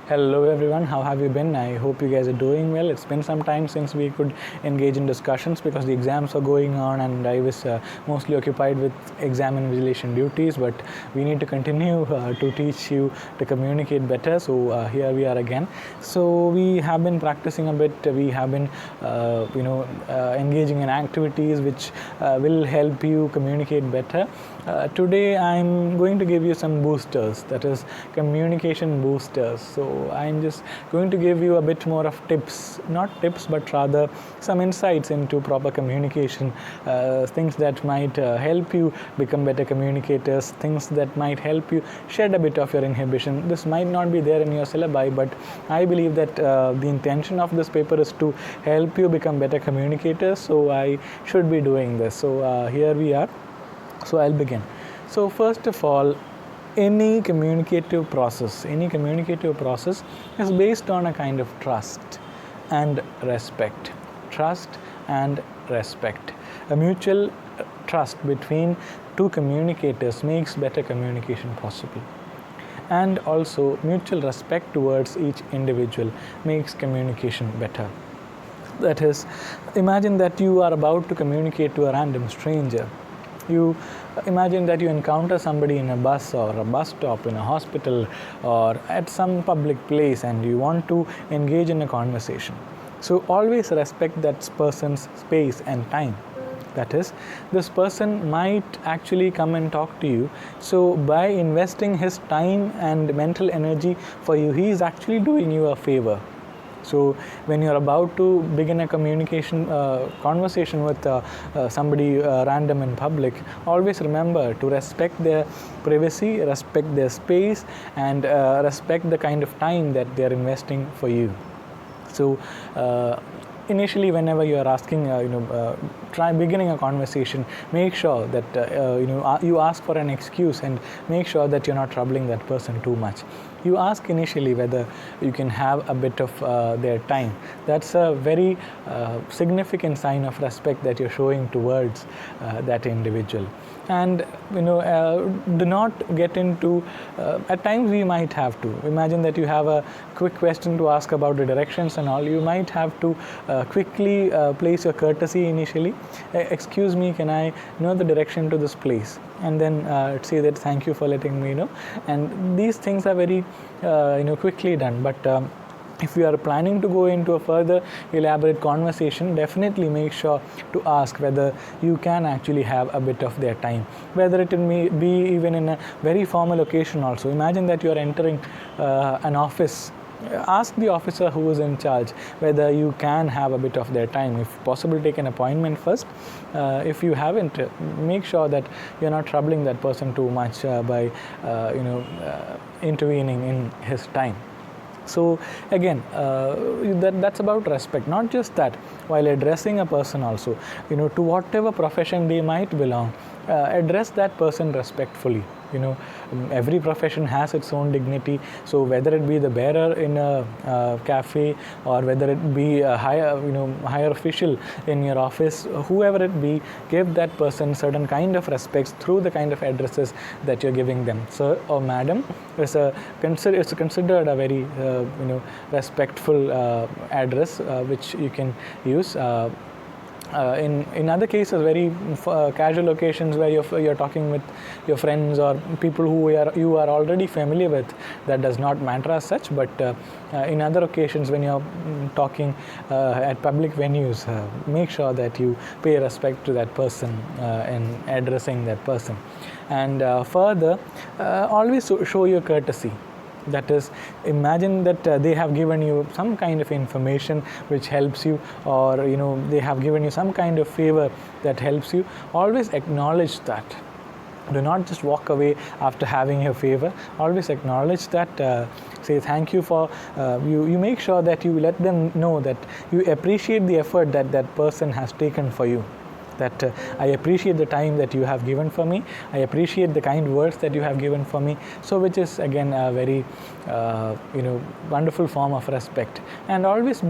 Hello everyone, how have you been? I hope you guys are doing well. It's been some time since we could engage in discussions because the exams are going on and I was mostly occupied with exam invigilation duties, but we need to continue to teach you to communicate better. So here we are again. So we have been practicing a bit. We have been engaging in activities which will help you communicate better. Today I'm going to give you some boosters, that is communication boosters. So I'm just going to give you a bit more of tips, not tips but rather some insights into proper communication, things that might help you become better communicators, things that might help you shed a bit of your inhibition. This might not be there in your syllabi, but I believe that the intention of this paper is to help you become better communicators, so I should be doing this. So here we are. So I'll begin. So first of all, any communicative process is based on a kind of trust and respect. Trust and respect. A mutual trust between two communicators makes better communication possible. And also mutual respect towards each individual makes communication better. That is, imagine that you are about to communicate to a random stranger. You imagine that you encounter somebody in a bus or a bus stop, in a hospital or at some public place, and you want to engage in a conversation. So always respect that person's space and time. That is, this person might actually come and talk to you. So by investing his time and mental energy for you, he is actually doing you a favor. So when you're about to begin a communication conversation with somebody random in public, always remember to respect their privacy, respect their space, and respect the kind of time that they're investing for you. So initially, whenever you are asking, try beginning a conversation, make sure that you ask for an excuse and make sure that you're not troubling that person too much. You ask initially whether you can have a bit of their time. That's a very significant sign of respect that you're showing towards that individual. And do not get into, at times we might have to, imagine that you have a quick question to ask about the directions and all, you might have to quickly place your courtesy initially. Excuse me, can I know the direction to this place? And then say that thank you for letting me know. And these things are very quickly done, but if you are planning to go into a further elaborate conversation, definitely make sure to ask whether you can actually have a bit of their time, whether it may be even in a very formal occasion also. Imagine that you are entering an office. Ask the officer who is in charge whether you can have a bit of their time. If possible, take an appointment first. If you haven't, make sure that you're not troubling that person too much by intervening in his time. So again, that's about respect. Not just that, while addressing a person also, to whatever profession they might belong, address that person respectfully. Every profession has its own dignity. So whether it be the bearer in a cafe or whether it be a higher official in your office, whoever it be, give that person certain kind of respects through the kind of addresses that you're giving them. Sir or madam is considered a very respectful address which you can use. In other cases, very casual occasions where you're talking with your friends or people who you are already familiar with, that does not matter as such. But in other occasions, when you're talking at public venues, make sure that you pay respect to that person in addressing that person. And further, always show your courtesy. That is, imagine that they have given you some kind of information which helps you, or they have given you some kind of favor that helps you. Always acknowledge that. Do not just walk away after having your favor. Always acknowledge that. Say thank you for you make sure that you let them know that you appreciate the effort that that person has taken for you. that I appreciate the time that you have given for me. I appreciate the kind words that you have given for me. So, which is again a very wonderful form of respect. And always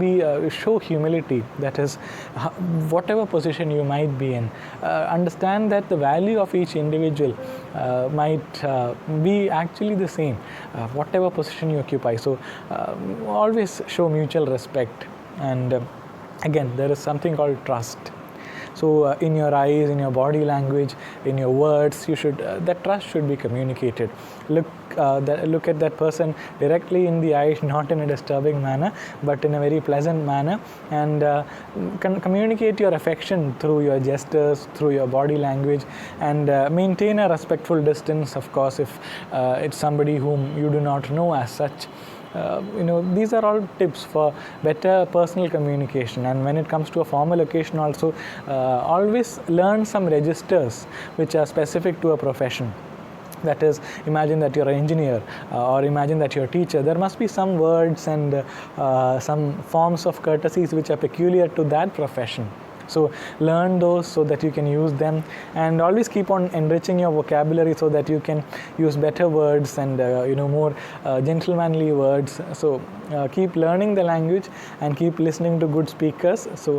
show humility. That is, whatever position you might be in, understand that the value of each individual might be actually the same, whatever position you occupy. So, always show mutual respect. And again, there is something called trust. So in your eyes, in your body language, in your words, you should that trust should be communicated. Look at that person directly in the eyes, not in a disturbing manner, but in a very pleasant manner, and communicate your affection through your gestures, through your body language, and maintain a respectful distance. Of course, if it's somebody whom you do not know as such. These are all tips for better personal communication. And when it comes to a formal occasion also, always learn some registers which are specific to a profession. That is, imagine that you're an engineer or imagine that you're a teacher. There must be some words and some forms of courtesies which are peculiar to that profession. So learn those so that you can use them, and always keep on enriching your vocabulary so that you can use better words and more gentlemanly words. So keep learning the language and keep listening to good speakers. So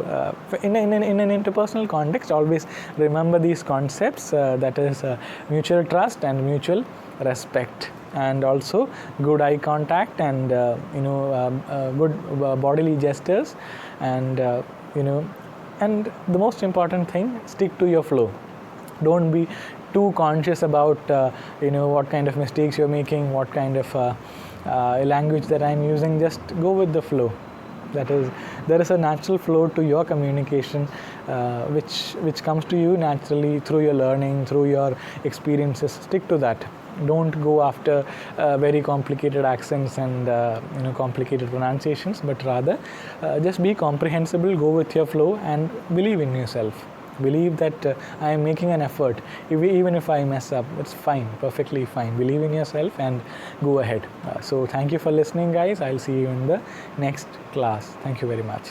in an interpersonal context, always remember these concepts, that is mutual trust and mutual respect, and also good eye contact and good bodily gestures, and and the most important thing, stick to your flow. Don't be too conscious about what kind of mistakes you're making, what kind of language that I'm using. Just go with the flow. That is, there is a natural flow to your communication, which comes to you naturally through your learning, through your experiences. Stick to that. Don't go after very complicated accents and complicated pronunciations, but rather just be comprehensible, go with your flow, and believe in yourself. Believe that I am making an effort. Even if I mess up, it's fine, perfectly fine. Believe in yourself and go ahead. So thank you for listening, guys. I'll see you in the next class. Thank you very much.